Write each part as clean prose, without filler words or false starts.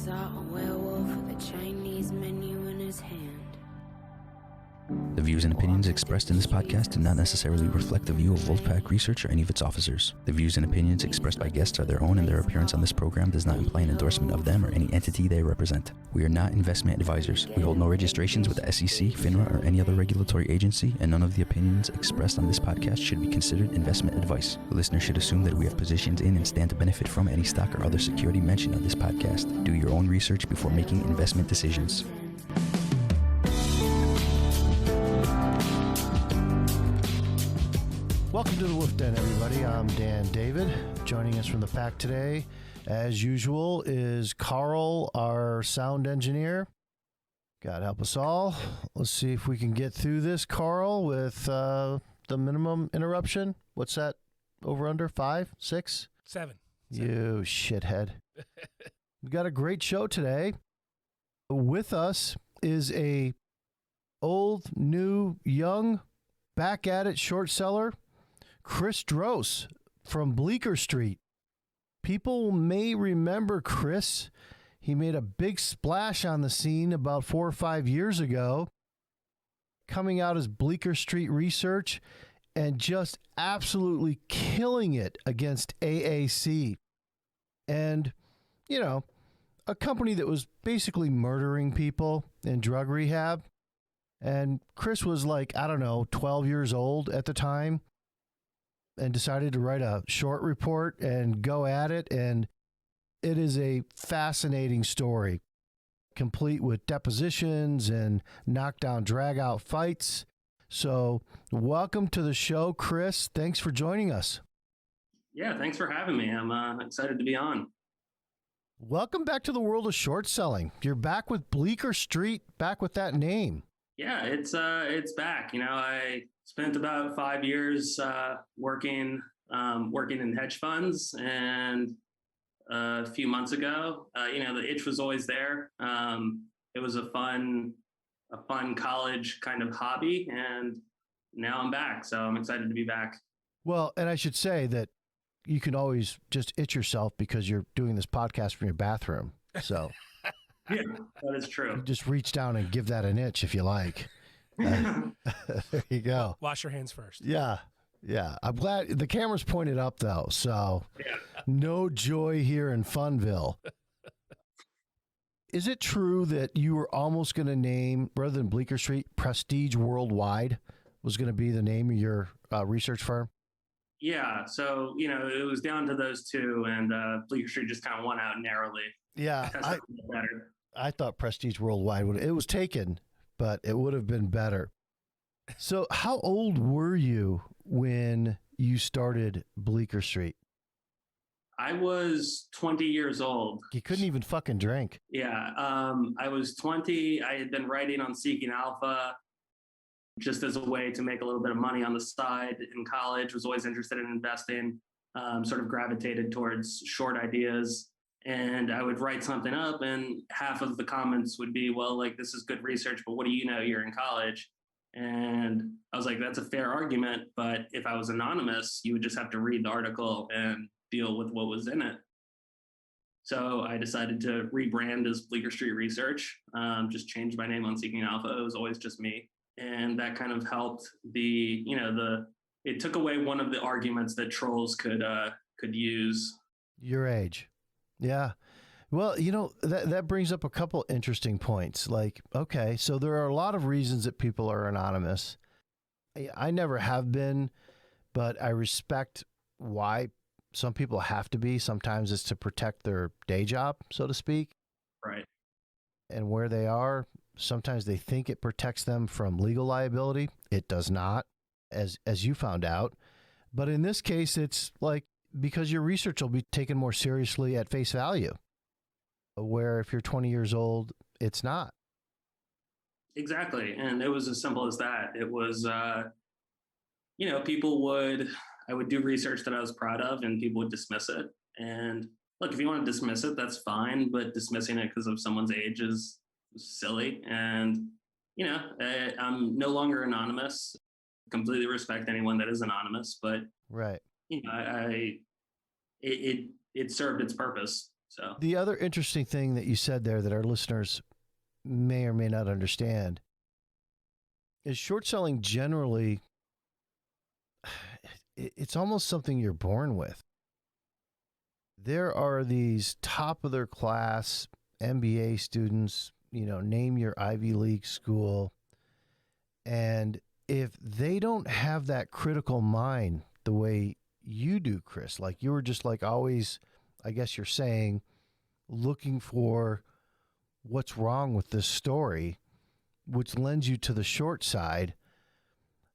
saw a werewolf with a Chinese menu in his hand. The views and opinions expressed in this podcast do not necessarily reflect the view of Wolfpack Research or any of its officers. The views and opinions expressed by guests are their own, and their appearance on this program does not imply an endorsement of them or any entity they represent. We are not investment advisors. We hold no registrations with the SEC, FINRA, or any other regulatory agency, and none of the opinions expressed on this podcast should be considered investment advice. The listener should assume that we have positions in and stand to benefit from any stock or other security mentioned on this podcast. Do your own research before making investment decisions. Welcome to the Wolf Den, everybody. I'm Dan David. Joining us from the pack today, as usual, is Carl, our sound engineer. God help us all. Let's see if we can get through this, Carl, with the minimum interruption. What's that? Over under? 5? 6? 7. You shithead. We got a great show today. With us is a old, new, young, back at it short seller, Chris Drose from Bleecker Street. People may remember Chris. He made a big splash on the scene about 4 or 5 years ago, coming out as Bleecker Street Research and just absolutely killing it against AAC. And, you know, a company that was basically murdering people in drug rehab. And Chris was like, 12 years old at the time, and decided to write a short report and go at it. And it is a fascinating story, complete with depositions and knockdown, drag-out fights. So welcome to the show, Chris. Thanks for joining us. Yeah, thanks for having me. I'm excited to be on. Welcome back to the world of short selling. You're back with Bleecker Street, back with that name. Yeah, it's back. You know, I spent about 5 years working in hedge funds, and a few months ago, the itch was always there. It was a fun college kind of hobby, and now I'm back. So I'm excited to be back. Well, and I should say that you can always just itch yourself because you're doing this podcast from your bathroom. So. Yeah, that is true. You just reach down and give that an itch if you like. There you go. Wash your hands first. Yeah. I'm glad the camera's pointed up, though. So No joy here in Funville. Is it true that you were almost going to name, rather than Bleecker Street, Prestige Worldwide was going to be the name of your research firm? Yeah. So, it was down to those two, and Bleecker Street just kind of won out narrowly. Yeah. I thought Prestige Worldwide it was taken, but it would have been better. So how old were you when you started Bleecker Street? I was 20 years old. You couldn't even fucking drink. Yeah. I was 20. I had been writing on Seeking Alpha just as a way to make a little bit of money on the side in college. Was always interested in investing, sort of gravitated towards short ideas. And I would write something up, and half of the comments would be, well, like, this is good research, but what do you know? You're in college. And I was like, that's a fair argument. But if I was anonymous, you would just have to read the article and deal with what was in it. So I decided to rebrand as Bleecker Street Research, just changed my name on Seeking Alpha. It was always just me. And that kind of helped it took away one of the arguments that trolls could use. Your age. Yeah. Well, that brings up a couple interesting points. Like, okay, so there are a lot of reasons that people are anonymous. I never have been, but I respect why some people have to be. Sometimes it's to protect their day job, so to speak. Right. And where they are, sometimes they think it protects them from legal liability. It does not, as you found out. But in this case, it's like, because your research will be taken more seriously at face value, where if you're 20 years old, it's not. Exactly. And it was as simple as that. It was, I would do research that I was proud of, and people would dismiss it. And look, if you want to dismiss it, that's fine. But dismissing it because of someone's age is silly. And, I'm no longer anonymous. Completely respect anyone that is anonymous, but right. It served its purpose. So the other interesting thing that you said there that our listeners may or may not understand is short selling generally, it's almost something you're born with. There are these top of their class MBA students, name your Ivy League school. And if they don't have that critical mind the way you do, Chris, like you were just like always, I guess you're saying, looking for what's wrong with this story, which lends you to the short side,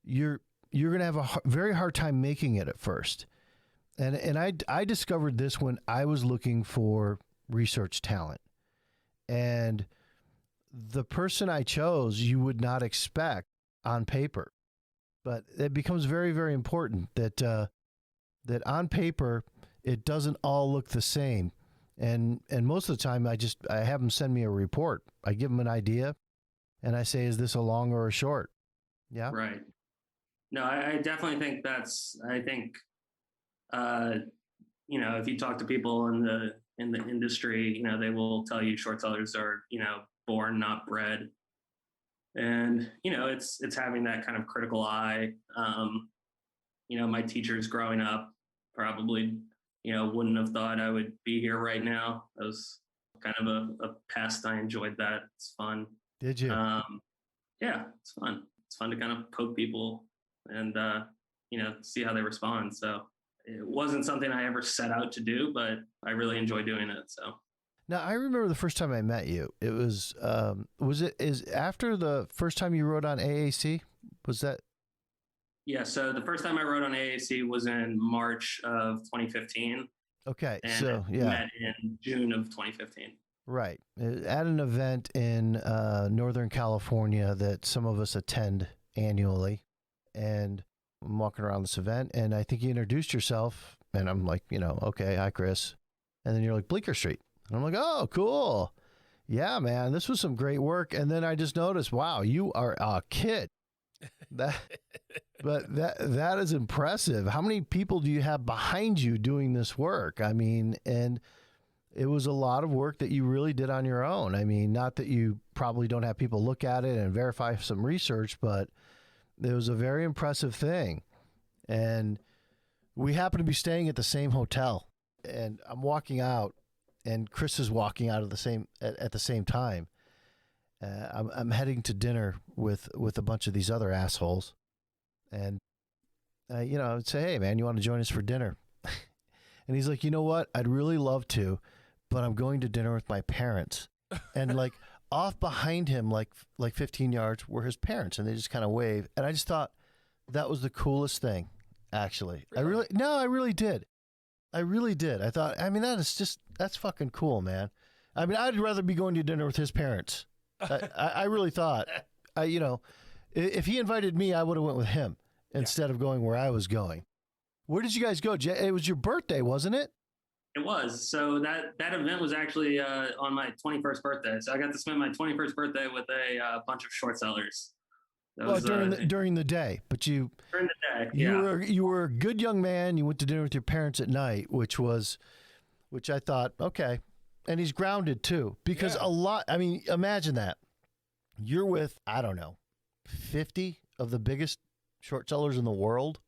you're going to have a very hard time making it at first. And I discovered this when I was looking for research talent. And the person I chose, you would not expect on paper. But it becomes very, very important that on paper, it doesn't all look the same. And most of the time, I have them send me a report. I give them an idea, and I say, is this a long or a short? Yeah. Right. No, I definitely think if you talk to people in the industry, they will tell you short sellers are, born, not bred. And, it's having that kind of critical eye. My teachers growing up probably, wouldn't have thought I would be here right now. That was kind of a past. I enjoyed that. It's fun. Did you? Yeah, it's fun. It's fun to kind of poke people and, see how they respond. So it wasn't something I ever set out to do, but I really enjoy doing it. So. Now, I remember the first time I met you. It was after the first time you wrote on AAC? Was that? Yeah. So the first time I wrote on AAC was in March of 2015. Okay. And so, yeah. met in June of 2015. Right. At an event in Northern California that some of us attend annually. And I'm walking around this event, and I think you introduced yourself, and I'm like, okay, hi, Chris. And then you're like, Bleecker Street. And I'm like, oh, cool. Yeah, man, this was some great work. And then I just noticed, wow, you are a kid. But that is impressive. How many people do you have behind you doing this work? I mean, and it was a lot of work that you really did on your own. I mean, not that you probably don't have people look at it and verify some research, but it was a very impressive thing. And we happen to be staying at the same hotel, and I'm walking out, and Chris is walking out of at the same time. I'm heading to dinner with a bunch of these other assholes, and I would say, hey man, you want to join us for dinner? And he's like, you know what? I'd really love to, but I'm going to dinner with my parents. And like off behind him, like 15 yards, were his parents, and they just kind of wave. And I just thought that was the coolest thing, actually. Really? I really did. I thought, I mean, that's fucking cool, man. I mean, I'd rather be going to dinner with his parents. I really thought, if he invited me, I would have went with him instead of going where I was going. Where did you guys go? It was your birthday, wasn't it? It was. So that event was actually on my 21st birthday. So I got to spend my 21st birthday with a bunch of short sellers. During the day, but during the day, yeah. You were a good young man. You went to dinner with your parents at night, which I thought, okay. And he's grounded too, because imagine that you're with, I don't know, 50 of the biggest short sellers in the world,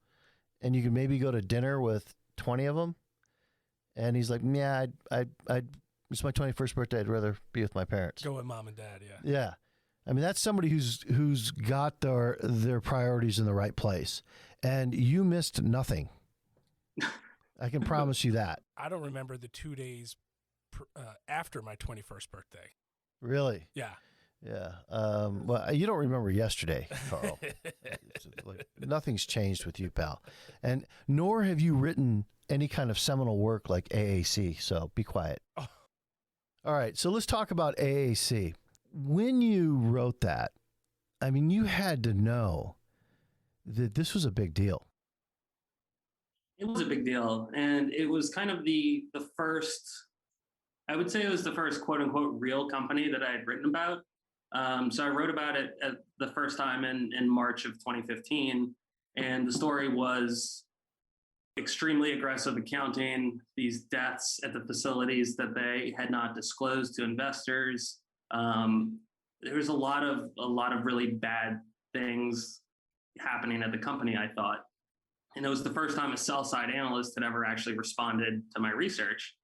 and you can maybe go to dinner with 20 of them. And he's like, yeah, it's my 21st birthday. I'd rather be with my parents. Go with mom and dad. Yeah. Yeah. I mean, that's somebody who's got their priorities in the right place. And you missed nothing. I can promise you that. I don't remember the 2 days after my 21st birthday. Really? Yeah. Yeah. Well, you don't remember yesterday, Carl. Nothing's changed with you, pal. And nor have you written any kind of seminal work like AAC. So be quiet. Oh. All right. So let's talk about AAC. When you wrote that, I mean, you had to know that this was a big deal. It was a big deal. And it was kind of the first, I would say it was the first quote unquote real company that I had written about. So I wrote about it at the first time in March of 2015. And the story was extremely aggressive accounting, these deaths at the facilities that they had not disclosed to investors. There was a lot of really bad things happening at the company, I thought. And it was the first time a sell-side analyst had ever actually responded to my research.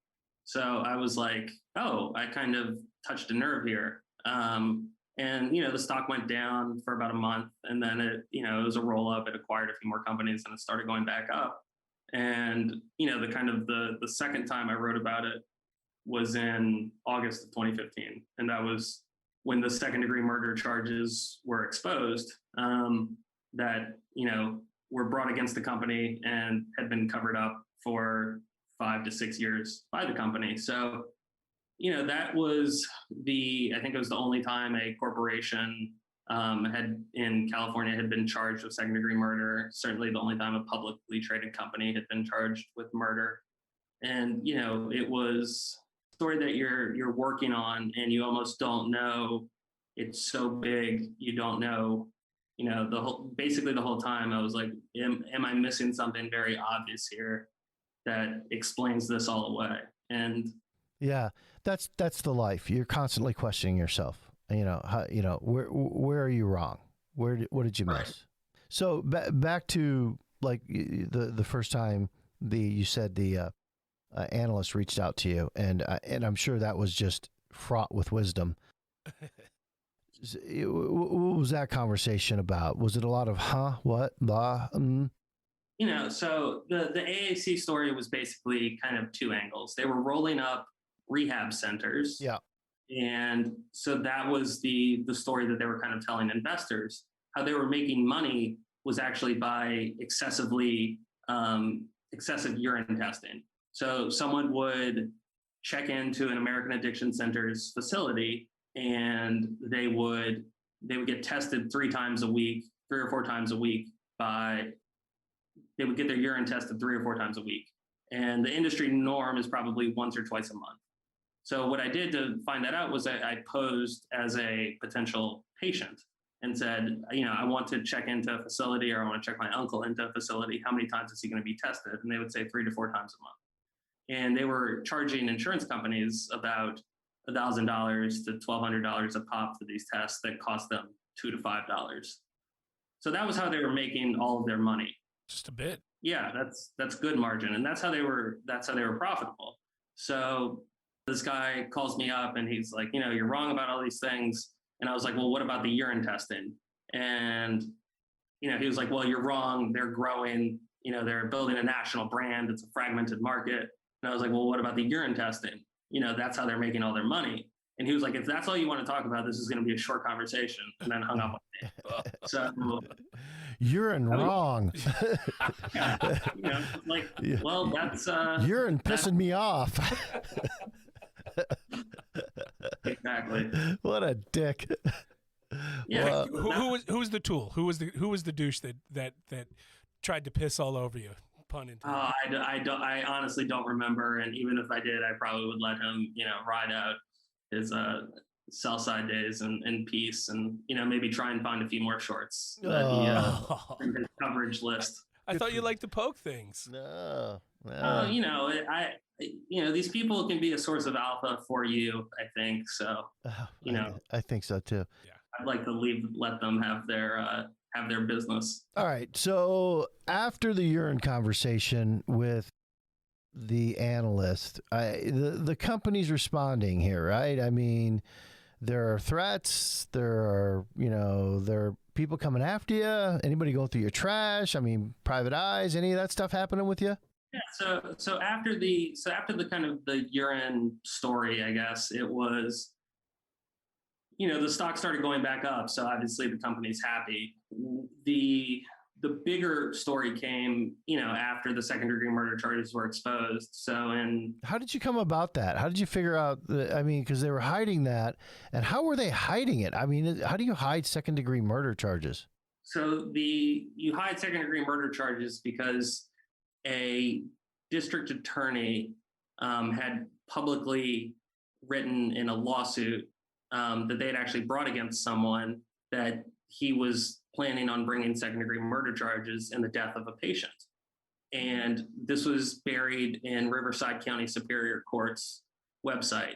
So I was like, oh, I kind of touched a nerve here. And, the stock went down for about a month, and then it was a roll up. It acquired a few more companies, and it started going back up. And, the second time I wrote about it was in August of 2015. And that was when the second-degree murder charges were exposed, that, were brought against the company and had been covered up for 5 to 6 years by the company. So, that was I think it was the only time a corporation in California had been charged with second-degree murder. Certainly the only time a publicly traded company had been charged with murder. And, it was a story that you're working on, and you almost don't know. It's so big, you don't know, basically the whole time I was like, am I missing something very obvious here that explains this all away? And yeah, that's the life. You're constantly questioning yourself. Where are you wrong? What did you miss? Right. So back to like the first time you said the analyst reached out to you, and I'm sure that was just fraught with wisdom. What was that conversation about? Was it a lot of what, blah? So the AAC story was basically kind of two angles. They were rolling up rehab centers. Yeah. And so that was the story that they were kind of telling investors. How they were making money was actually by excessive urine testing. So someone would check into an American Addiction Center's facility, and they would get tested 3 or 4 times a week they would get their urine tested 3 or 4 times a week. And the industry norm is probably once or twice a month. So what I did to find that out was I posed as a potential patient and said, I want to check into a facility, or I want to check my uncle into a facility. How many times is he going to be tested? And they would say 3 to 4 times a month. And they were charging insurance companies about $1,000 to $1,200 a pop for these tests that cost them $2 to $5. So that was how they were making all of their money. Just a bit. Yeah, that's good margin, and that's how they were profitable. So this guy calls me up, and he's like, you're wrong about all these things. And I was like, well, what about the urine testing? And he was like, well, you're wrong. They're growing. They're building a national brand. It's a fragmented market. And I was like, well, what about the urine testing? That's how they're making all their money. And he was like, if that's all you want to talk about, this is going to be a short conversation. And then hung up on me. So urine wrong. Well, that's urine pissing me off. Exactly. What a dick. Yeah. Who was the tool? Who was the douche that tried to piss all over you? Pun intended. I honestly don't remember, and even if I did, I probably would let him, ride out his sell side days in peace, and maybe try and find a few more shorts from his coverage list. I thought you liked to poke things. No. These people can be a source of alpha for you, I think. So, I think so too. Yeah. I'd like to let them have their business. All right. So after the urine conversation with the analyst, the company's responding here, right? I mean, there are threats. There are people coming after you. Anybody going through your trash? I mean, private eyes. Any of that stuff happening with you? Yeah. So after the kind of the urine story, I guess it was, the stock started going back up. So obviously the company's happy. The bigger story came, after the second-degree murder charges were exposed. So, how did you come about that? How did you figure out? Because they were hiding that, and how were they hiding it? I mean, how do you hide second-degree murder charges? So you hide second-degree murder charges because a district attorney had publicly written in a lawsuit that they had actually brought against someone that he was planning on bringing second-degree murder charges in the death of a patient. And this was buried in Riverside County Superior Court's website.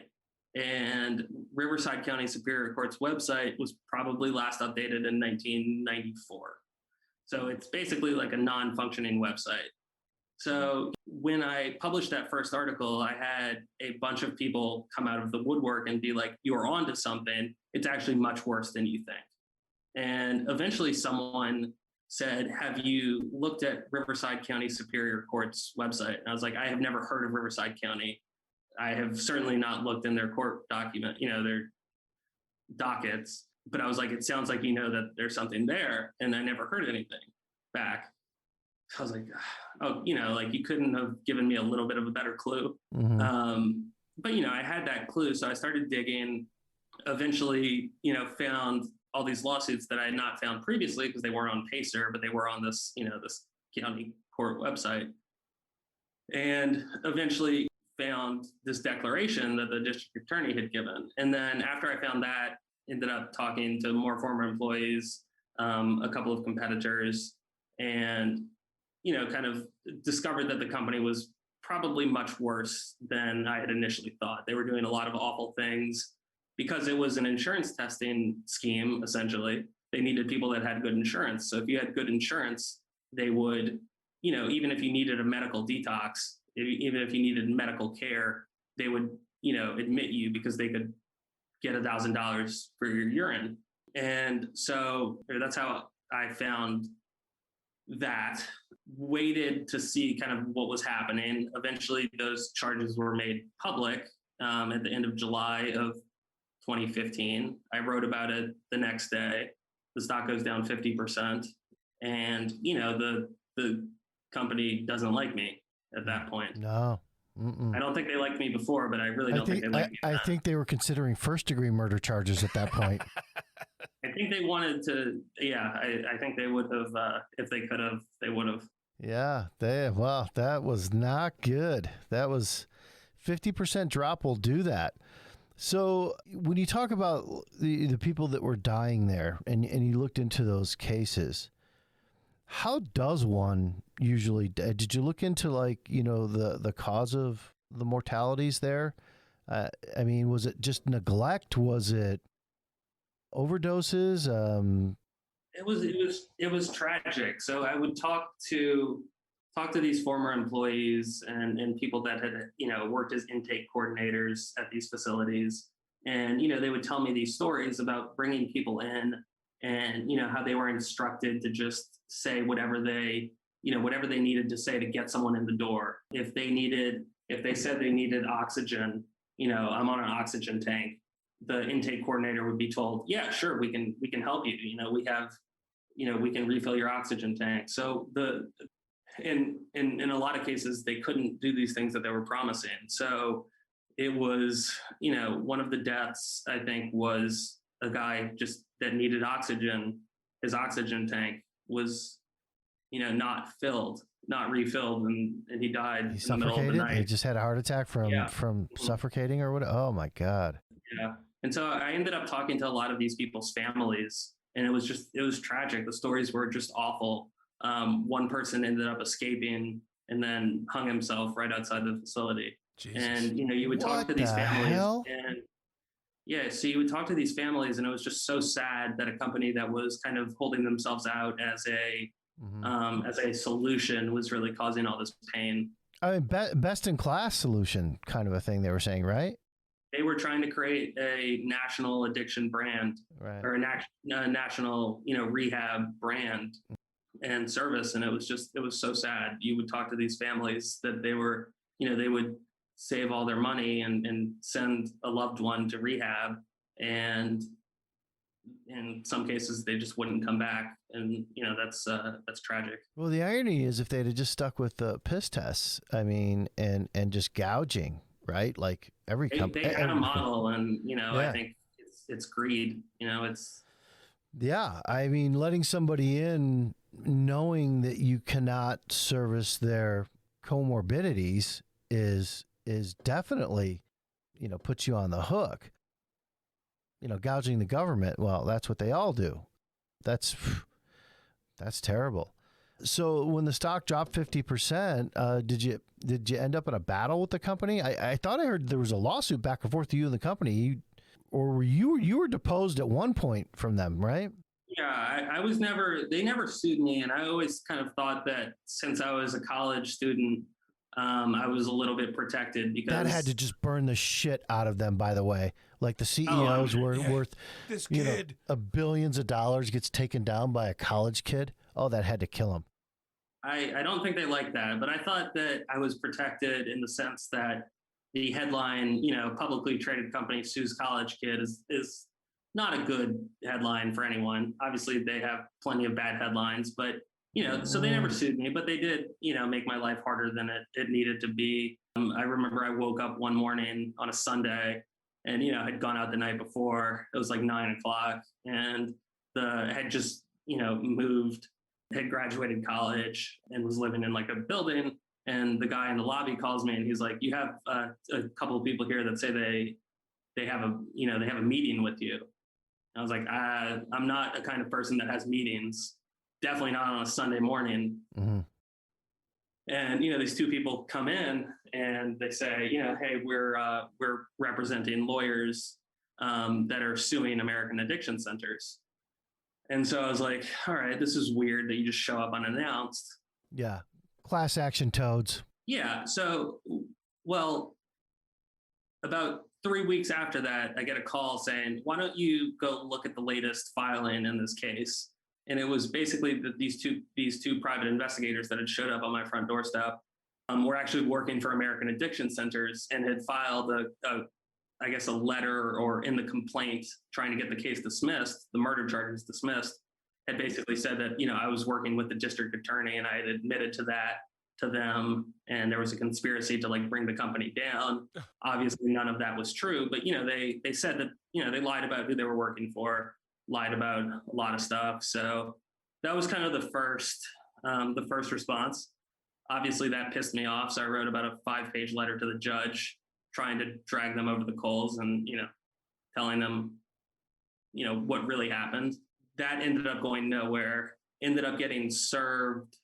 And Riverside County Superior Court's website was probably last updated in 1994. So it's basically like a non-functioning website. So when I published that first article, I had a bunch of people come out of the woodwork and be like, you're onto something. It's actually much worse than you think. And eventually someone said, have you looked at Riverside County Superior Court's website? And I was like, I have never heard of Riverside County. I have certainly not looked in their court document, their dockets, but I was like, it sounds like that there's something there. And I never heard anything back. So I was like, oh, you couldn't have given me a little bit of a better clue. Mm-hmm. But I had that clue. So I started digging, eventually, found all these lawsuits that I had not found previously because they weren't on Pacer, but they were on this, this county court website. And eventually found this declaration that the district attorney had given. And then after I found that, ended up talking to more former employees, a couple of competitors, and kind of discovered that the company was probably much worse than I had initially thought. They were doing a lot of awful things because it was an insurance testing scheme, essentially. They needed people that had good insurance. So if you had good insurance, they would, even if you needed a medical detox, even if you needed medical care, they would, admit you because they could get $1,000 for your urine. And so that's how I found that. Waited to see kind of what was happening. Eventually, those charges were made public at the end of July of 2015. I wrote about it the next day. The stock goes down 50%. And, the company doesn't like me at that point. No. Mm-mm. I don't think they liked me before, but I really don't think they liked me. I think they were considering first-degree murder charges at that point. I think they wanted to, I think they would have, if they could have, they would have. Yeah, that was not good. That was 50% drop will do that. So when you talk about the people that were dying there and you looked into those cases, how does one usually, did you look into the cause of the mortalities there? I mean, was it just neglect? Was it overdoses? It was tragic. So I would talk to these former employees and people that had, worked as intake coordinators at these facilities. And, they would tell me these stories about bringing people in and, how they were instructed to just say whatever they needed to say to get someone in the door. If they said they needed oxygen, I'm on an oxygen tank, the intake coordinator would be told, yeah, sure, we can help you. We can refill your oxygen tank. So in a lot of cases, they couldn't do these things that they were promising. So it was, one of the deaths, I think, was a guy just that needed oxygen. His oxygen tank was, not refilled, and he died in the middle of the night. He just had a heart attack from suffocating or what? Oh my God. Yeah. And so I ended up talking to a lot of these people's families, and it was tragic. The stories were just awful. One person ended up escaping and then hung himself right outside the facility. Jesus. And, you would talk to these families so you would talk to these families, and it was just so sad that a company that was kind of holding themselves out as a solution was really causing all this pain. I mean, best in class solution kind of a thing they were saying, right? They were trying to create a national addiction brand, right, or a national, rehab brand and service. And it was so sad. You would talk to these families that they were, they would save all their money and send a loved one to rehab. And in some cases, they just wouldn't come back. And, that's tragic. Well, the irony is if they'd have just stuck with the piss tests, I mean, and just gouging, right? Like every company. They had a model, and, I think it's greed, Yeah. I mean, letting somebody in knowing that you cannot service their comorbidities is definitely, puts you on the hook. Gouging the government, well, that's what they all do. That's terrible. So when the stock dropped 50%, did you end up in a battle with the company? I thought I heard there was a lawsuit back and forth to you and the company, or were you were deposed at one point from them, right? Yeah, I was never. They never sued me, and I always kind of thought that since I was a college student, I was a little bit protected because that had to just burn the shit out of them. By the way, like the CEOs were worth this kid billions of dollars gets taken down by a college kid. Oh, that had to kill him. I don't think they liked that, but I thought that I was protected in the sense that the headline, publicly traded company sues college kid is not a good headline for anyone. Obviously, they have plenty of bad headlines, but so they never sued me, but they did, make my life harder than it needed to be. I remember I woke up one morning on a Sunday and, had gone out the night before. It was like 9:00 and had just, moved, had graduated college and was living in like a building. And the guy in the lobby calls me and he's like, you have a couple of people here that say they have a meeting with you. And I was like, I'm not a kind of person that has meetings. Definitely not on a Sunday morning. Mm-hmm. And, these two people come in and they say, hey, we're representing lawyers that are suing American addiction centers. And so I was like, all right, this is weird that you just show up unannounced. Yeah. Class action toads. Yeah. So, well, about 3 weeks after that, I get a call saying, why don't you go look at the latest filing in this case? And it was basically these two private investigators that had showed up on my front doorstep were actually working for American addiction centers and had filed a letter or in the complaint trying to get the case dismissed, the murder charges dismissed, had basically said that, I was working with the district attorney and I had admitted to that to them. And there was a conspiracy to like bring the company down. Obviously, none of that was true, but, they said that, they lied about who they were working for, lied about a lot of stuff. So that was kind of the first response. Obviously, that pissed me off. So I wrote about a 5-page letter to the judge, trying to drag them over the coals and, telling them, what really happened. That ended up going nowhere, ended up getting served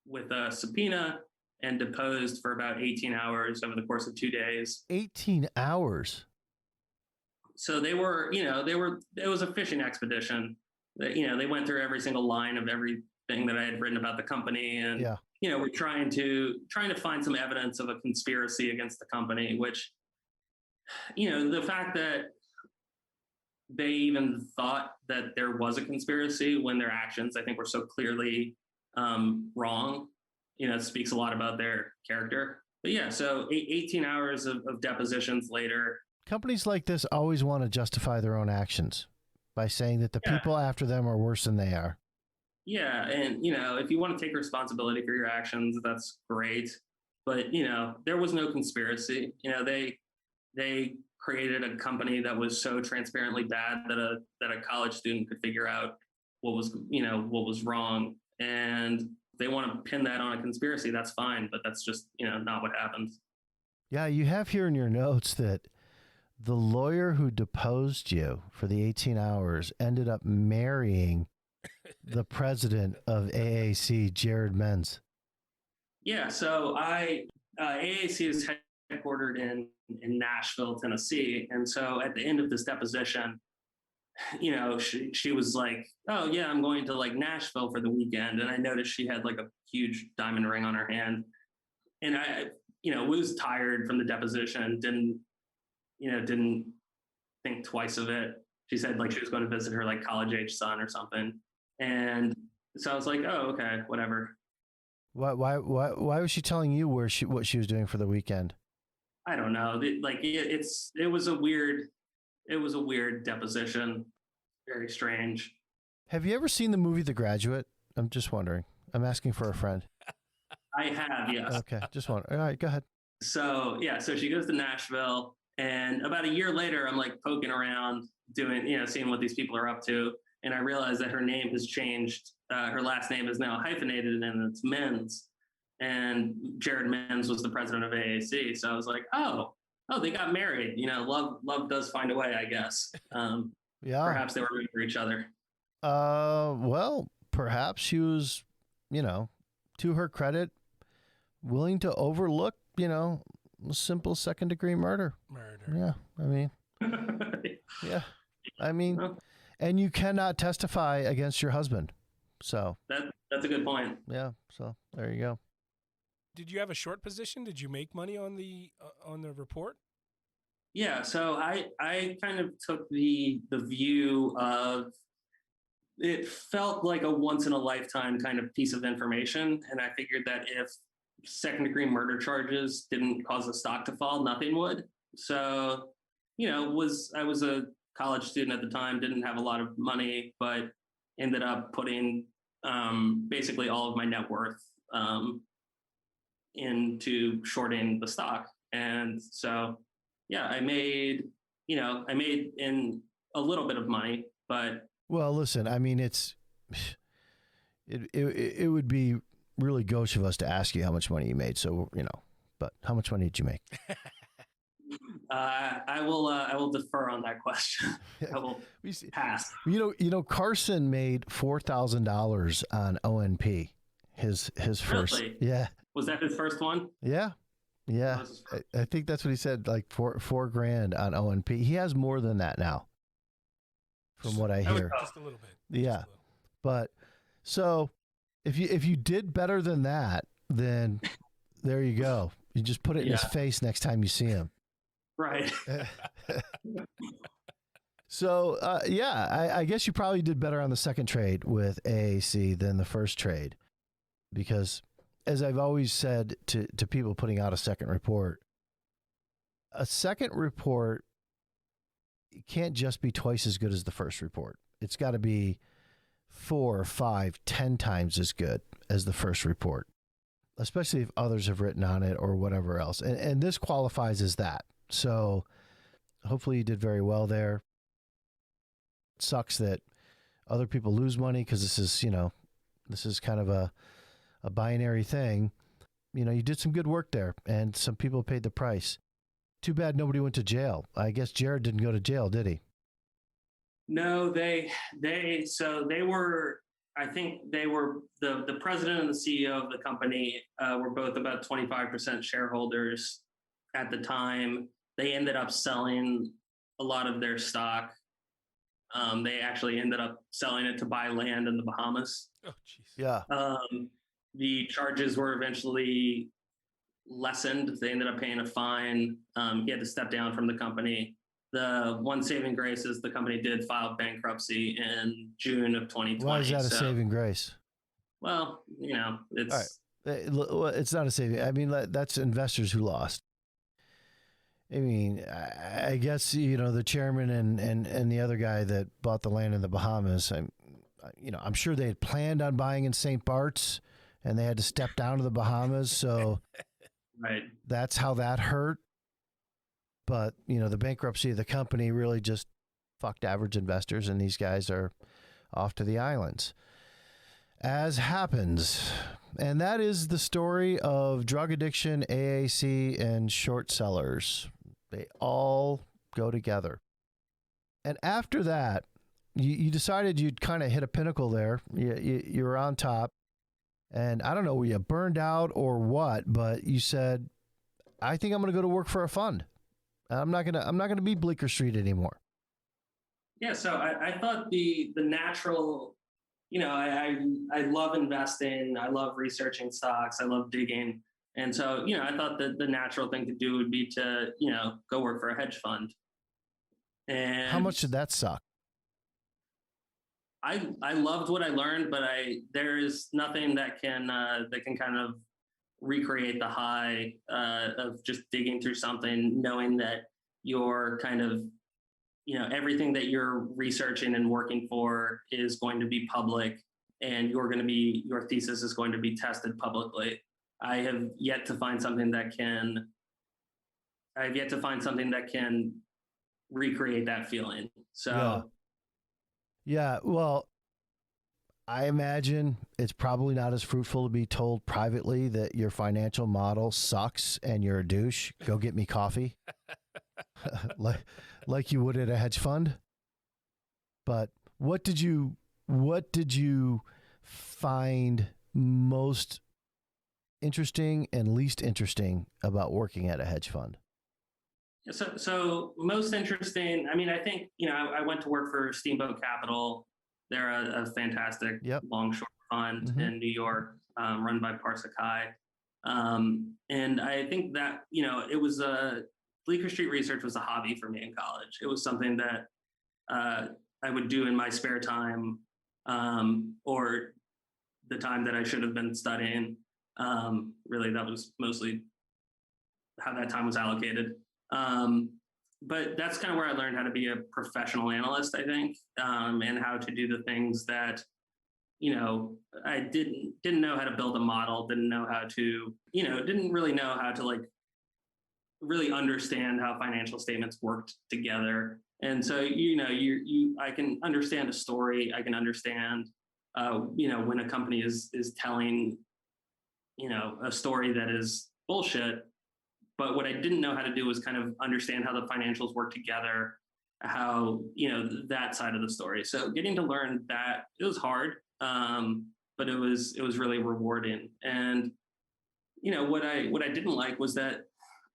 with a subpoena and deposed for about 18 hours over the course of 2 days. 18 hours? So it was a fishing expedition. They went through every single line of everything that I had written about the company. And, we're trying to find some evidence of a conspiracy against the company, which, the fact that they even thought that there was a conspiracy when their actions, I think, were so clearly wrong, it speaks a lot about their character. But yeah, so 18 hours of depositions later. Companies like this always want to justify their own actions by saying that the people after them are worse than they are. Yeah. And, if you want to take responsibility for your actions, that's great. But, there was no conspiracy. They created a company that was so transparently bad that a college student could figure out what was wrong. And they want to pin that on a conspiracy. That's fine. But that's just, not what happened. Yeah. You have here in your notes that the lawyer who deposed you for the 18 hours ended up marrying the president of AAC, Jared Menz. Yeah, so AAC is headquartered in Nashville, Tennessee. And so at the end of this deposition, she was like, oh yeah, I'm going to like Nashville for the weekend. And I noticed she had like a huge diamond ring on her hand. And I, was tired from the deposition, didn't think twice of it. She said like she was going to visit her like college age son or something. And so I was like, oh, okay, whatever. Why was she telling you what she was doing for the weekend? I don't know. It was a weird deposition. Very strange. Have you ever seen the movie The Graduate? I'm just wondering. I'm asking for a friend. I have, yes. Okay, just wondering. All right, go ahead. So she goes to Nashville, and about a year later, I'm like poking around, doing, seeing what these people are up to, and I realized that her name has changed. Her last name is now hyphenated, and it's Menz. And Jared Menz was the president of AAC. So I was like, oh, they got married. Love does find a way, I guess. Yeah. Perhaps they were meant for each other. Well, perhaps she was to her credit, willing to overlook, simple second-degree murder. Yeah, I mean, yeah, I mean, and you cannot testify against your husband. So that's a good point. Yeah, so there you go. Did you have a short position? Did you make money on the report? Yeah, so I kind of took the view of it felt like a once in a lifetime kind of piece of information, and I figured that if second degree murder charges didn't cause the stock to fall, nothing would. So, I was a college student at the time, didn't have a lot of money, but ended up putting basically all of my net worth into shorting the stock. And so, yeah, I made in a little bit of money, but. Well, listen, I mean, it would be really gauche of us to ask you how much money you made. So, but how much money did you make? I will defer on that question. I will pass. Carson made $4,000 on ONP. His first. Really? Yeah. Was that his first one? Yeah. Yeah. I think that's what he said, like $4,000 on ONP. He has more than that now, from what I hear. Just a little bit. Yeah. But so if you did better than that, then there you go. You just put it in his face next time you see him. Right. So, I guess you probably did better on the second trade with AAC than the first trade, because as I've always said to people putting out a second report can't just be twice as good as the first report. It's got to be 4, 5, 10 times as good as the first report, especially if others have written on it or whatever else. And this qualifies as that. So hopefully you did very well there. It sucks that other people lose money because this is kind of a binary thing. You did some good work there and some people paid the price. Too bad nobody went to jail. I guess Jared didn't go to jail, did he? No, they were, I think they were the president and the CEO of the company were both about 25% shareholders at the time. They ended up selling a lot of their stock. They actually ended up selling it to buy land in the Bahamas. Oh, jeez. Yeah. The charges were eventually lessened. They ended up paying a fine. He had to step down from the company. The one saving grace is the company did file bankruptcy in June of 2020. Why is that a saving grace? Well, it's... All right. It's not a saving. I mean, that's investors who lost. I mean, I guess, the chairman and the other guy that bought the land in the Bahamas, I'm sure they had planned on buying in St. Bart's and they had to step down to the Bahamas. So right. That's how that hurt. But, the bankruptcy of the company really just fucked average investors, and these guys are off to the islands, as happens. And that is the story of drug addiction, AAC, and short sellers. They all go together. And after that, you decided you'd kind of hit a pinnacle there. You were on top. And I don't know, were you burned out or what, but you said, I think I'm going to go to work for a fund. I'm not gonna be Bleecker Street anymore. Yeah, so I thought the natural, I love investing, I love researching stocks, I love digging, and so I thought that the natural thing to do would be to go work for a hedge fund. And how much did that suck? I loved what I learned, but there is nothing that can kind of recreate the high of just digging through something, knowing that you're kind of, everything that you're researching and working for is going to be public, and your thesis is going to be tested publicly. I have yet to find something that can recreate that feeling. So yeah, well, I imagine it's probably not as fruitful to be told privately that your financial model sucks and you're a douche. Go get me coffee, like you would at a hedge fund. But what did you find most interesting and least interesting about working at a hedge fund? So most interesting, I mean, I think, I went to work for Steamboat Capital. They're a fantastic long short fund in New York, run by Parsakai. And I think that, it was Bleecker Street Research was a hobby for me in college. It was something that I would do in my spare time, or the time that I should have been studying. Really, that was mostly how that time was allocated. But that's kind of where I learned how to be a professional analyst, I think, and how to do the things that, I didn't know how to build a model, didn't know how to, didn't really know how to like really understand how financial statements worked together. And so, I can understand a story. I can understand, when a company is telling, a story that is bullshit. But what I didn't know how to do was kind of understand how the financials work together, how, that side of the story. So getting to learn that, it was hard, but it was really rewarding. And, what I didn't like was that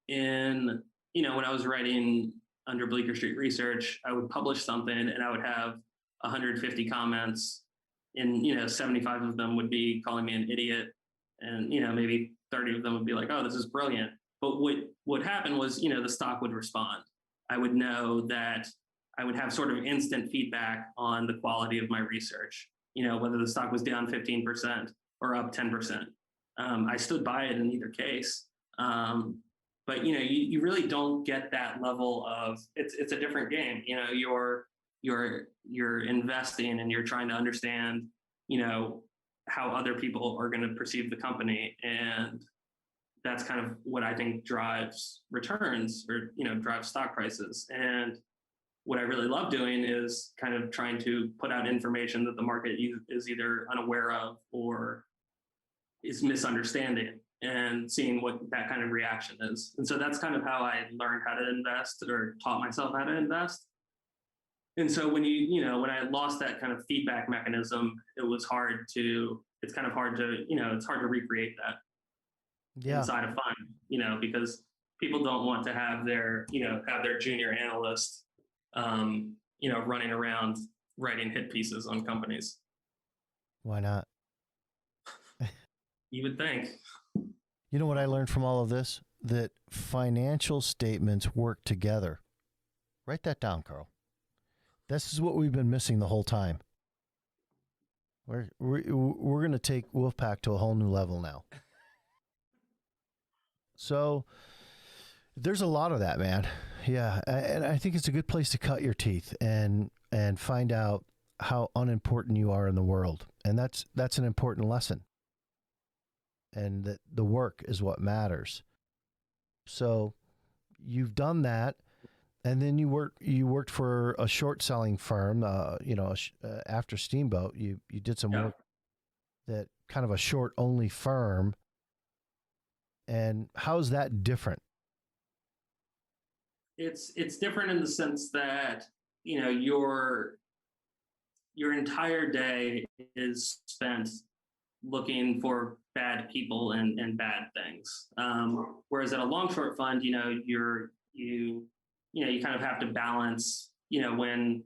when I was writing under Bleecker Street Research, I would publish something and I would have 150 comments, and, 75 of them would be calling me an idiot. And, maybe 30 of them would be like, oh, this is brilliant. But what happened was, the stock would respond. I would know that I would have sort of instant feedback on the quality of my research, whether the stock was down 15% or up 10%. I stood by it in either case. But, you really don't get that level of, it's a different game. You're investing and you're trying to understand, how other people are going to perceive the company. And that's kind of what I think drives returns or, drives stock prices. And what I really love doing is kind of trying to put out information that the market is either unaware of or is misunderstanding, and seeing what that kind of reaction is. And so that's kind of how I learned how to invest, or taught myself how to invest. And so when when I lost that kind of feedback mechanism, it's kind of hard to, it's hard to recreate that inside a fund, because people don't want to have their junior analyst, running around writing hit pieces on companies. Why not? You would think. You know what I learned from all of this? That financial statements work together. Write that down, Carl. This is what we've been missing the whole time. We're going to take Wolfpack to a whole new level now. So there's a lot of that, man. Yeah, and I think it's a good place to cut your teeth and find out how unimportant you are in the world. And that's an important lesson. And that the work is what matters. So you've done that, and then you worked for a short selling firm. After Steamboat, you did some work, that kind of a short only firm. And how's that different? It's different in the sense that, your entire day is spent looking for bad people and bad things. Whereas at a long short fund, you kind of have to balance, when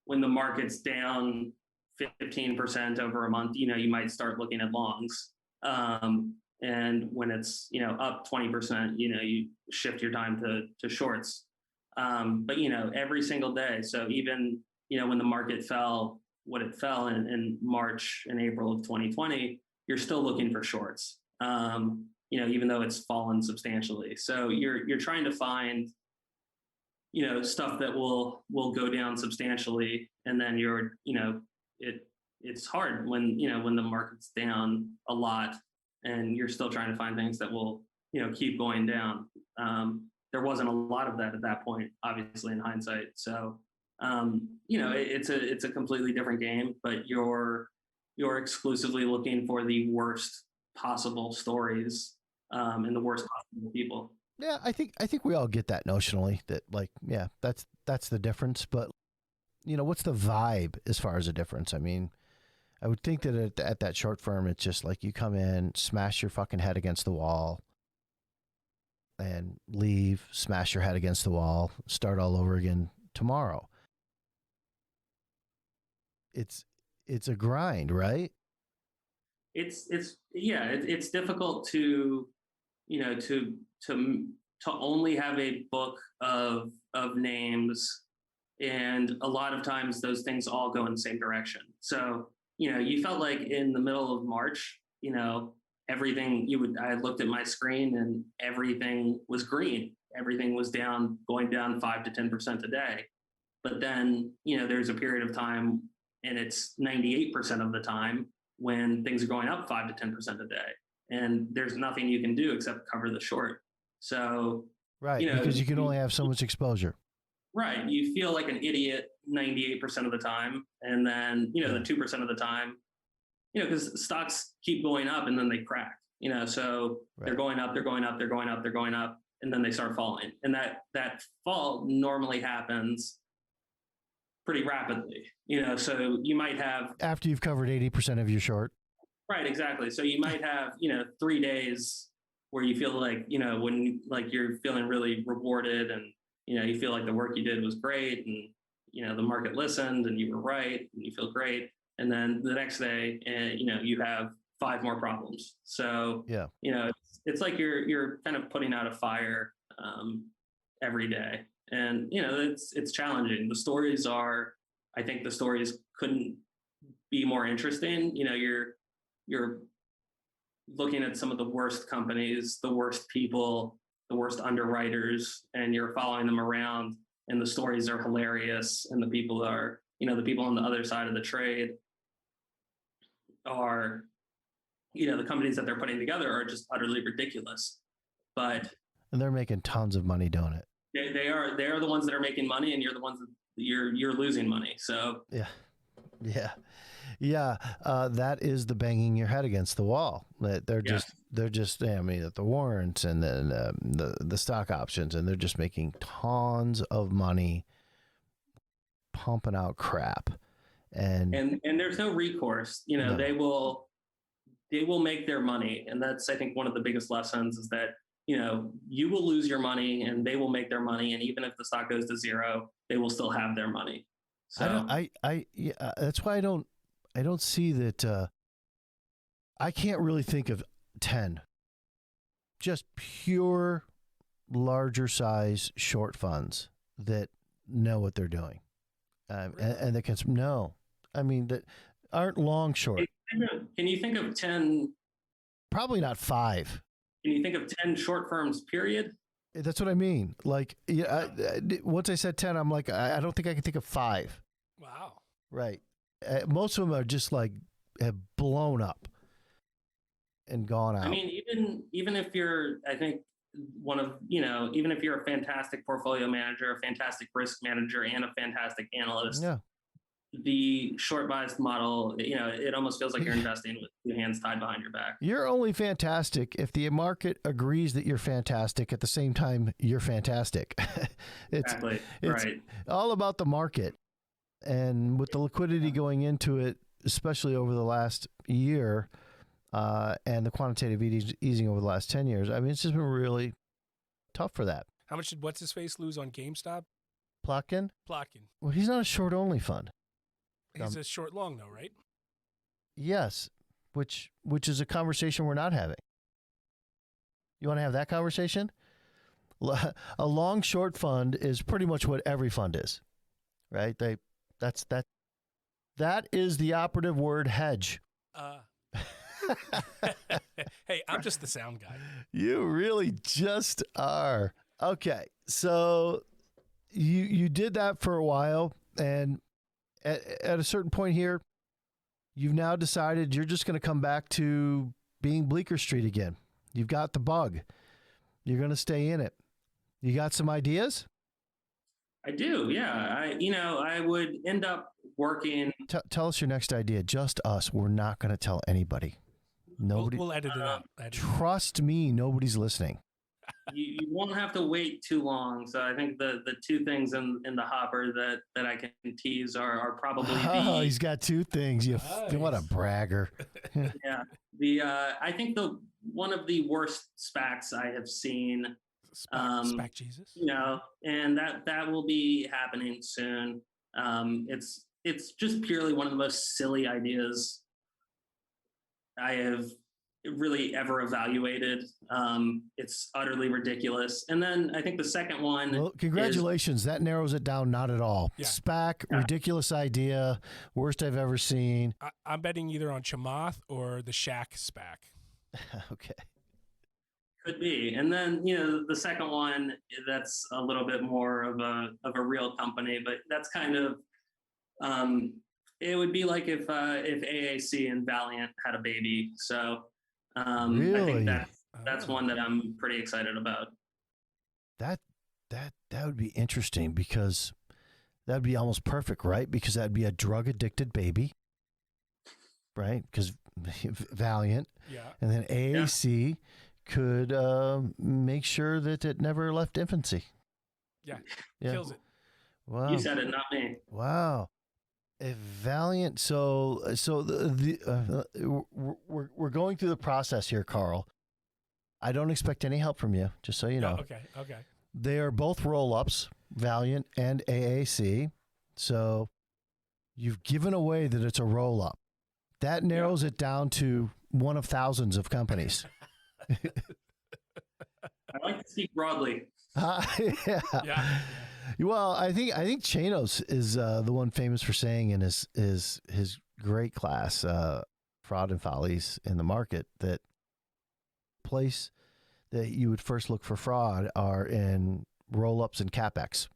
the market's down 15% over a month, you might start looking at longs. And when it's, up 20%, you shift your time to shorts. But, every single day. So even, when the market fell, what it fell in March and April of 2020, you're still looking for shorts, even though it's fallen substantially. So you're trying to find, stuff that will go down substantially. And then it's hard when the market's down a lot and you're still trying to find things that will, keep going down. There wasn't a lot of that at that point, obviously, in hindsight. So, it's a completely different game, but you're exclusively looking for the worst possible stories, and the worst possible people. Yeah, I think we all get that notionally, that that's the difference. But what's the vibe as far as a difference? I mean, I would think that at that short firm, it's just like you come in, smash your fucking head against the wall, and leave, smash your head against the wall, start all over again tomorrow. It's a grind, right? It's difficult to, to only have a book of names, and a lot of times those things all go in the same direction. So, you felt like in the middle of March, everything I looked at my screen and everything was green. Everything was going down 5 to 10% a day. But then, there's a period of time, and it's 98% of the time when things are going up 5 to 10% a day. And there's nothing you can do except cover the short. So, right, because you can only have so much exposure. Right. You feel like an idiot 98% of the time. And then, the 2% of the time, because stocks keep going up and then they crack, so right. They're going up, they're going up, they're going up, they're going up, and then they start falling. And that fall normally happens pretty rapidly, so you might have. After you've covered 80% of your short. Right, exactly. So you might have, 3 days where you feel like, when you're feeling really rewarded and, you feel like the work you did was great and, the market listened and you were right and you feel great. And then the next day, you have 5 more problems. So, yeah, it's like you're kind of putting out a fire every day. And, it's challenging. I think the stories couldn't be more interesting. You're looking at some of the worst companies, the worst people, the worst underwriters, and you're following them around, and the stories are hilarious. And the people are, the people on the other side of the trade are, the companies that they're putting together are just utterly ridiculous. And they're making tons of money doing it. They are the ones that are making money, and you're the ones that you're losing money. So yeah. That is the banging your head against the wall. They're just the warrants and then the stock options, and they're just making tons of money pumping out crap. And there's no recourse. No. They will make their money, and that's, I think, one of the biggest lessons is that you will lose your money and they will make their money. And even if the stock goes to zero, they will still have their money. So that's why I don't see that. I can't really think of 10 just pure larger size short funds that know what they're doing. And that can, no, I mean, that aren't long short. Can you think of 10? Probably not 5. Can you think of 10 short firms, period? That's what I mean. Like, once I said 10, I'm like, I don't think I can think of 5. Wow. Right. Most of them are just like have blown up and gone out. I mean, even if you're, I think even if you're a fantastic portfolio manager, a fantastic risk manager, and a fantastic analyst, the short biased model, it almost feels like you're investing with your hands tied behind your back. You're only fantastic if the market agrees that you're fantastic at the same time you're fantastic. It's all about the market. And with the liquidity going into it, especially over the last year, and the quantitative easing over the last 10 years, I mean, it's just been really tough for that. How much did what's-his-face lose on GameStop? Plotkin? Plotkin. Well, he's not a short-only fund. He's a short-long, though, right? Yes, which is a conversation we're not having. You want to have that conversation? A long-short fund is pretty much what every fund is, right? That is the operative word, hedge. Hey, I'm just the sound guy. You really just are. Okay, so you did that for a while, and at a certain point here, you've now decided you're just going to come back to being Bleecker Street again. You've got the bug. You're going to stay in it. You got some ideas? I do, yeah. I would end up working. Tell us your next idea. Just us. We're not going to tell anybody. Nobody. We'll edit it out. Trust me, nobody's listening. you won't have to wait too long. So I think the two things in the hopper that I can tease are probably he's got two things. What a bragger. yeah. I think one of the worst SPACs I have seen. SPAC Jesus. And that will be happening soon. It's just purely one of the most silly ideas I have really ever evaluated. It's utterly ridiculous. And then I think the second one. Well, congratulations. That narrows it down. Not at all. Yeah. SPAC, ridiculous idea. Worst I've ever seen. I'm betting either on Chamath or the Shaq SPAC. Okay. Could be. And then, the second one, that's a little bit more of a real company, but that's kind of, it would be like if AAC and Valiant had a baby. So really? I think that's one that I'm pretty excited about. That would be interesting because that'd be almost perfect, right? Because that'd be a drug addicted baby, right? Because Valiant, and then AAC could make sure that it never left infancy. Yeah. Kills it. Wow. You said it, not me. Wow. A Valiant. So we're going through the process here, Carl. I don't expect any help from you, just so you know. Okay. They are both roll-ups, Valiant and AAC. So you've given away that it's a roll-up. That narrows it down to one of thousands of companies. I like to speak broadly. Yeah. Well, I think Chanos is the one famous for saying in his great class, Fraud and Follies in the Market, that place that you would first look for fraud are in roll-ups and CapEx.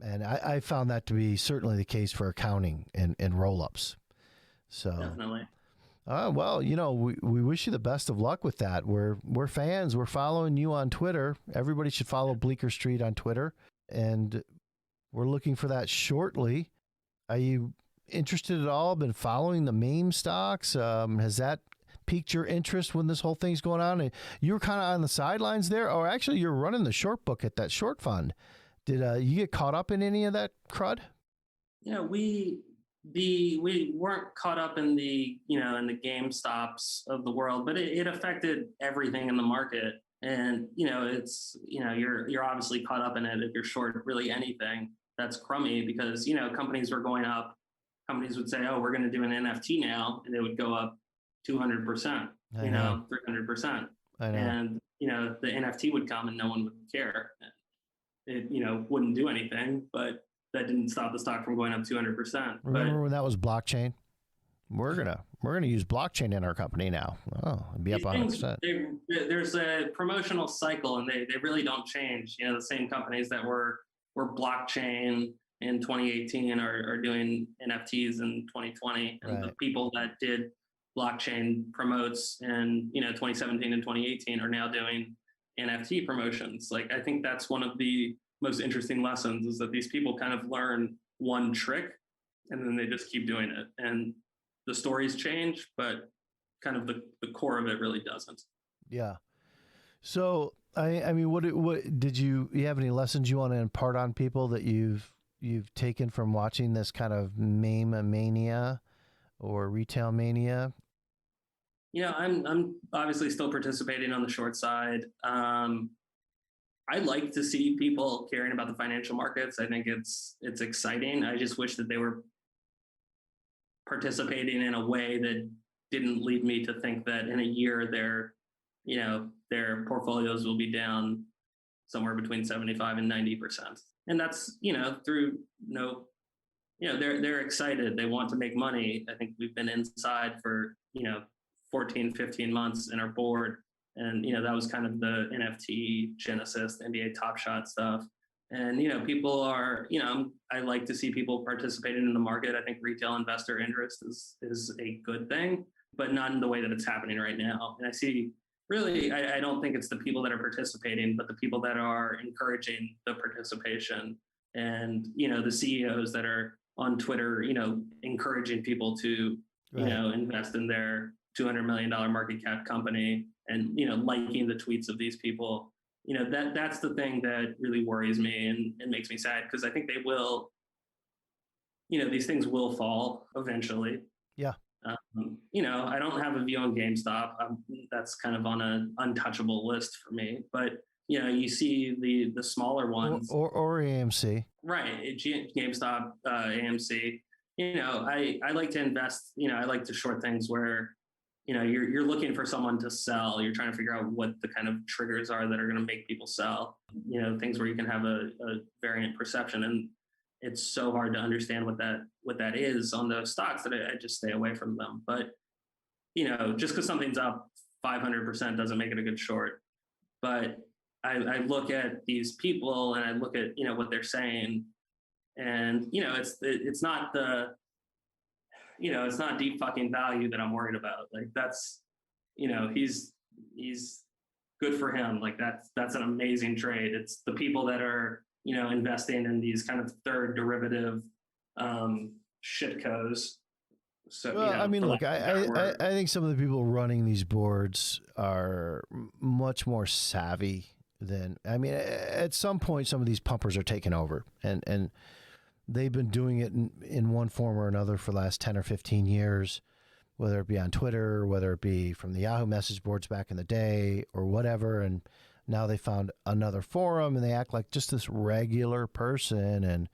And I found that to be certainly the case for accounting and roll-ups. So definitely. Well, we wish you the best of luck with that. We're fans. We're following you on Twitter. Everybody should follow Bleecker Street on Twitter, and we're looking for that shortly. Are you interested at all? Been following the meme stocks? Has that piqued your interest when this whole thing's going on? And you were kind of on the sidelines there, or actually you're running the short book at that short fund. Did you get caught up in any of that crud? Yeah, we weren't caught up in the in the GameStops of the world, but it affected everything in the market. And it's you're obviously caught up in it if you're short really anything that's crummy, because companies were going up. Companies would say, "Oh, we're going to do an NFT now," and it would go up 200%, 300%. And the NFT would come and no one would care. It wouldn't do anything, but that didn't stop the stock from going up 200%. Remember when that was blockchain? We're gonna use blockchain in our company now. Oh, it'd be up 100%. There's a promotional cycle, and they really don't change. The same companies that were blockchain in 2018 are doing NFTs in 2020, and the people that did blockchain promotes in 2017 and 2018 are now doing NFT promotions. Like, I think that's one of the most interesting lessons, is that these people kind of learn one trick and then they just keep doing it, and the stories change, but kind of the core of it really doesn't. Yeah. So I mean, what did you have any lessons you want to impart on people that you've taken from watching this kind of meme mania or retail mania? I'm obviously still participating on the short side. I like to see people caring about the financial markets. I think it's exciting. I just wish that they were participating in a way that didn't lead me to think that in a year their portfolios will be down somewhere between 75 and 90%. And that's, through they're excited. They want to make money. I think we've been inside for, 14, 15 months in our board. And, that was kind of the NFT genesis, the NBA Top Shot stuff. And, people are, I like to see people participating in the market. I think retail investor interest is a good thing, but not in the way that it's happening right now. And I see really, I don't think it's the people that are participating, but the people that are encouraging the participation, and, the CEOs that are on Twitter, encouraging people to, invest in their $200 million market cap company and, liking the tweets of these people, that's the thing that really worries me and makes me sad, because I think they will, these things will fall eventually. Yeah. I don't have a view on GameStop. That's kind of on an untouchable list for me. But you see the smaller ones, or AMC, right? GameStop, AMC. I like to invest. I like to short things where you're looking for someone to sell. You're trying to figure out what the kind of triggers are that are going to make people sell. Things where you can have a variant perception, and it's so hard to understand what that is on those stocks that I just stay away from them. But just because something's up 500% doesn't make it a good short. But I look at these people and I look at what they're saying, and it's not it's not deep fucking value that I'm worried about. Like that's he's good for him. Like that's an amazing trade. It's the people that are investing in these kind of third derivative shitcos. So, well, I mean, look, I think some of the people running these boards are much more savvy than, I mean, at some point, some of these pumpers are taking over, and they've been doing it in one form or another for the last 10 or 15 years, whether it be on Twitter, or whether it be from the Yahoo message boards back in the day or whatever. And now they found another forum and they act like just this regular person and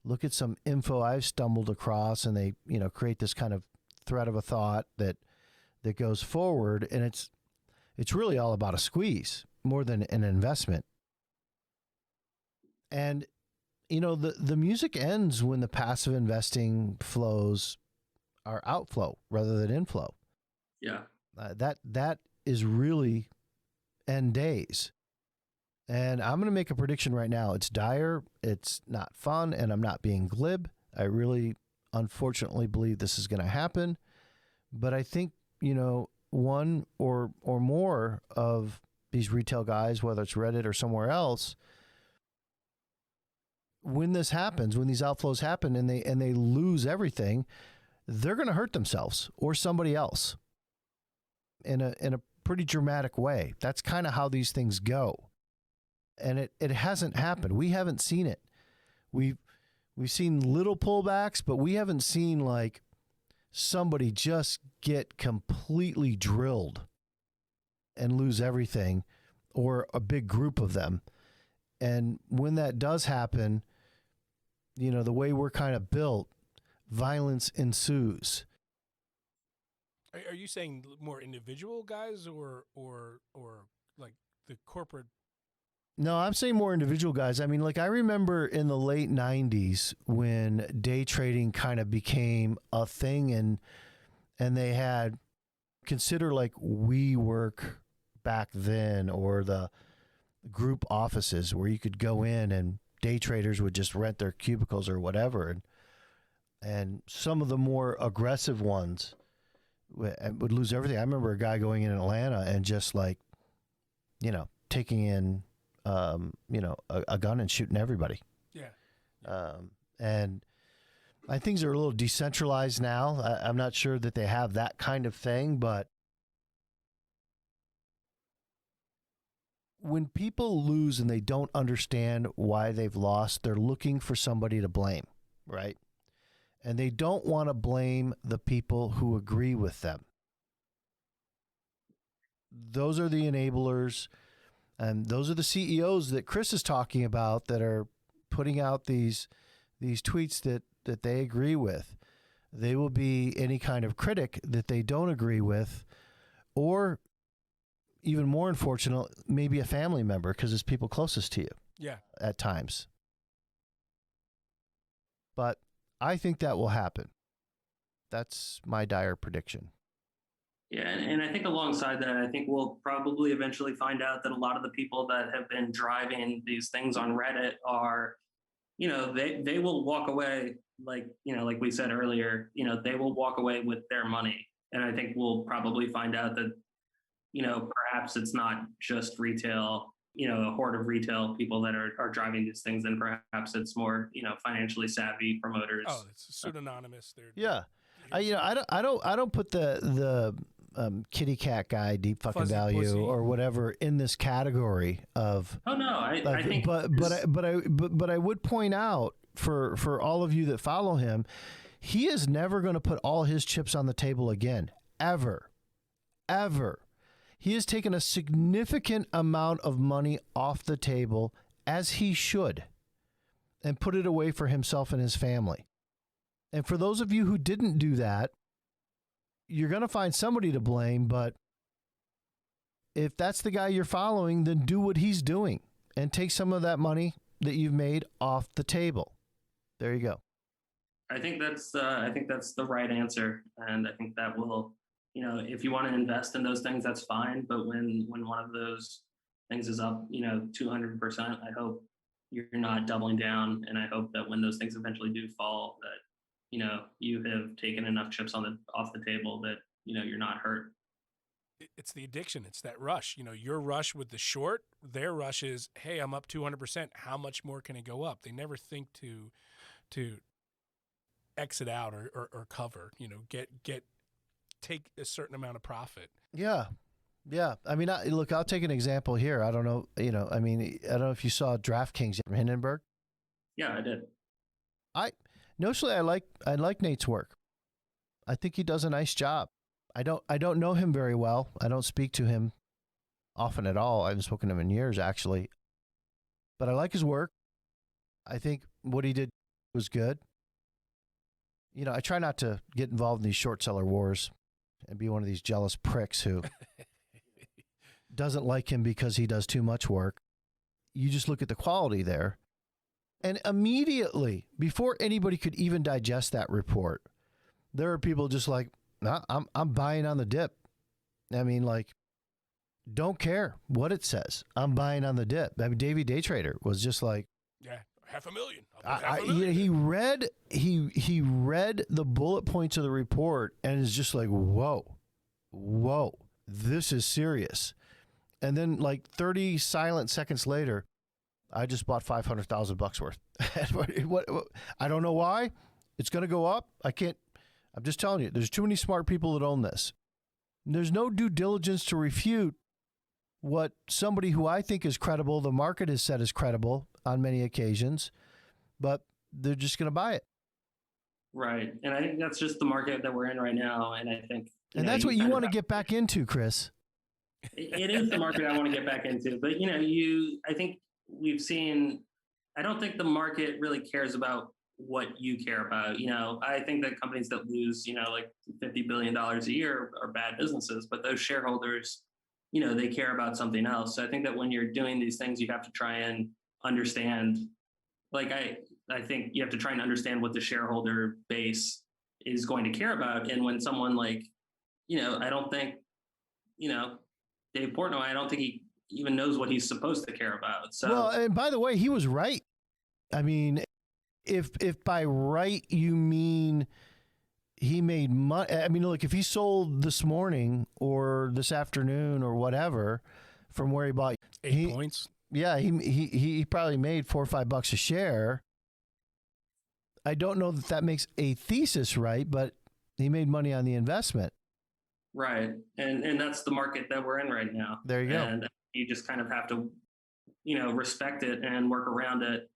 look at some info I've stumbled across, and they, create this kind of thread of a thought that goes forward. And it's really all about a squeeze more than an investment. And, the music ends when the passive investing flows are outflow rather than inflow. Yeah. That is really end days. And I'm going to make a prediction right now. It's dire. It's not fun. And I'm not being glib. I really, unfortunately, believe this is going to happen. But I think, one or more of these retail guys, whether it's Reddit or somewhere else, when this happens, when these outflows happen and they lose everything, they're going to hurt themselves or somebody else in a pretty dramatic way. That's kind of how these things go. And it hasn't happened. We haven't seen it. We've seen little pullbacks, but we haven't seen like somebody just get completely drilled and lose everything, or a big group of them. And when that does happen, the way we're kind of built, violence ensues. Are you saying more individual guys or like the corporate? No, I'm saying more individual guys. I mean, like I remember in the late 90s when day trading kind of became a thing, and they had, consider like WeWork back then, or the group offices where you could go in and day traders would just rent their cubicles or whatever. And some of the more aggressive ones would lose everything. I remember a guy going in Atlanta and just like, taking in, a gun and shooting everybody. Yeah. And things are a little decentralized now. I'm not sure that they have that kind of thing, but when people lose and they don't understand why they've lost, they're looking for somebody to blame, right? And they don't want to blame the people who agree with them. Those are the enablers, and those are the CEOs that Chris is talking about that are putting out these tweets that they agree with. They will be any kind of critic that they don't agree with, or even more unfortunate, maybe a family member, because it's people closest to you. Yeah. At times. But I think that will happen. That's my dire prediction. Yeah, and I think alongside that, I think we'll probably eventually find out that a lot of the people that have been driving these things on Reddit are, they will walk away, like we said earlier, they will walk away with their money. And I think we'll probably find out that, perhaps it's not just retail, a horde of retail people that are driving these things, and perhaps it's more, financially savvy promoters. Oh, it's pseudonymous. Yeah. I don't put the kitty cat guy, deep fucking Fuzzy value, pussy. or whatever in this category of. Oh no, I think. But I would point out for all of you that follow him, he is never going to put all his chips on the table again, ever. He has taken a significant amount of money off the table, as he should, and put it away for himself and his family. And for those of you who didn't do that, you're going to find somebody to blame, but if that's the guy you're following, then do what he's doing and take some of that money that you've made off the table. There you go. I think that's the right answer, and I think that will, if you want to invest in those things, that's fine. But when one of those things is up, 200%, I hope you're not doubling down, and I hope that when those things eventually do fall, that you have taken enough chips off the table that you're not hurt. It's the addiction. It's that rush. Your rush with the short, their rush is, hey, I'm up 200%. How much more can it go up? They never think to exit out or cover. Take a certain amount of profit. Yeah. I mean, look, I'll take an example here. I don't know. I don't know if you saw DraftKings from Hindenburg. Yeah, I did. Notionally, I like Nate's work. I think he does a nice job. I don't know him very well. I don't speak to him often at all. I haven't spoken to him in years, actually. But I like his work. I think what he did was good. I try not to get involved in these short seller wars and be one of these jealous pricks who doesn't like him because he does too much work. You just look at the quality there. And immediately, before anybody could even digest that report, there are people just like, nah, I'm buying on the dip. I mean, like, don't care what it says. I'm buying on the dip. I mean, Davey Day Trader was just like, yeah, $500,000. He read the bullet points of the report and is just like, whoa, this is serious. And then like 30 silent seconds later, I just bought $500,000 worth. what? I don't know why. It's going to go up. I'm just telling you, there's too many smart people that own this. There's no due diligence to refute what somebody who I think is credible, the market has said is credible on many occasions, but they're just going to buy it. Right. And I think that's just the market that we're in right now. And I think, that's what you want to get back into, Chris. It is the market I want to get back into, but I think we've seen, I don't think the market really cares about what you care about. I think that companies that lose, like $50 billion a year are bad businesses, but those shareholders, they care about something else. So I think that when you're doing these things, you have to try and understand, like, I think you have to try and understand what the shareholder base is going to care about. And when someone like, I don't think, Dave Portnoy, I don't think he even knows what he's supposed to care about. So, well, and by the way, he was right. I mean, if by right you mean he made money, I mean, look, if he sold this morning or this afternoon or whatever from where he bought 8 points. Yeah, he probably made $4 or $5 a share. I don't know that makes a thesis right, but he made money on the investment. Right. And that's the market that we're in right now. There you go. And you just kind of have to, respect it and work around it.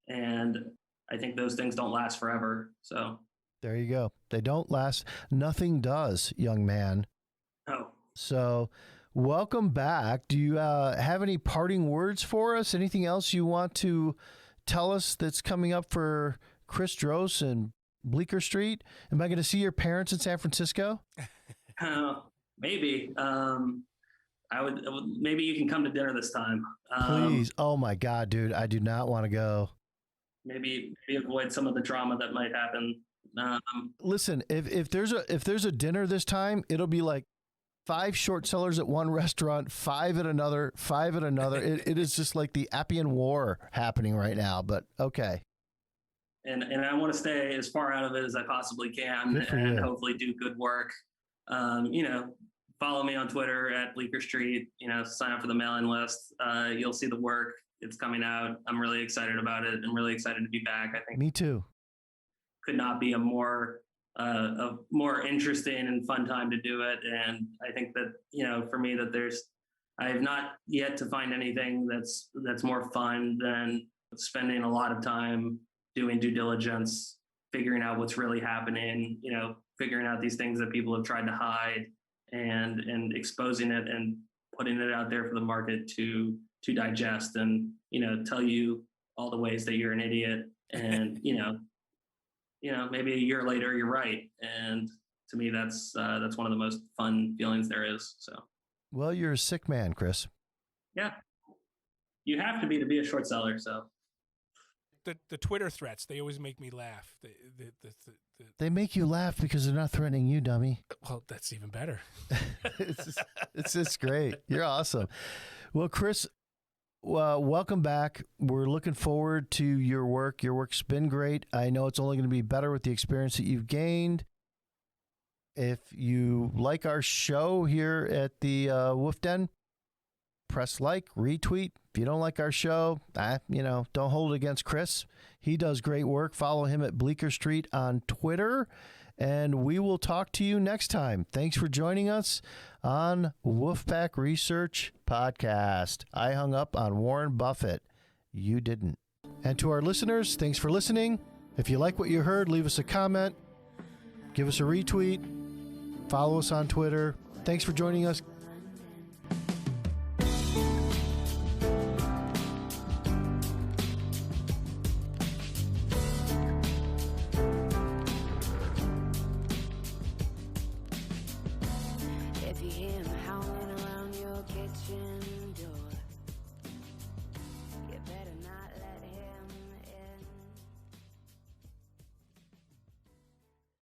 And I think those things don't last forever. So there you go. They don't last. Nothing does, young man. Oh. So welcome back. Do you have any parting words for us? Anything else you want to tell us that's coming up for Chris Drose and Bleecker Street? Am I going to see your parents in San Francisco? Maybe. I would. Maybe you can come to dinner this time. Please. Oh my God, dude. I do not want to go. Maybe avoid some of the drama that might happen. Listen, if there's a dinner this time, it'll be like 5 short sellers at one restaurant, 5 at another, 5 at another. It is just like the Appian War happening right now. But okay. And I want to stay as far out of it as I possibly can, and hopefully do good work. Follow me on Twitter at Bleecker Street. Sign up for the mailing list. You'll see the work. It's coming out. I'm really excited about it. I'm really excited to be back. I think. Me too. Could not be a more a more interesting and fun time to do it. And I think that, for me, that I have not yet to find anything that's more fun than spending a lot of time doing due diligence, figuring out what's really happening, figuring out these things that people have tried to hide and exposing it and putting it out there for the market to digest and, tell you all the ways that you're an idiot. And, maybe a year later, you're right. And to me, that's one of the most fun feelings there is. So. Well, you're a sick man, Chris. Yeah. You have to be a short seller. So. The Twitter threats, they always make me laugh. They make you laugh because they're not threatening you, dummy. Well, that's even better. It's great. You're awesome. Well, Chris, welcome back. We're looking forward to your work. Your work's been great. I know it's only going to be better with the experience that you've gained. If you like our show here at the Wolf Den, press like, retweet. If you don't like our show, don't hold it against Chris. He does great work. Follow him at Bleecker Street on Twitter. And we will talk to you next time. Thanks for joining us on Wolfpack Research Podcast. I hung up on Warren Buffett. You didn't. And to our listeners, thanks for listening. If you like what you heard, leave us a comment. Give us a retweet. Follow us on Twitter. Thanks for joining us.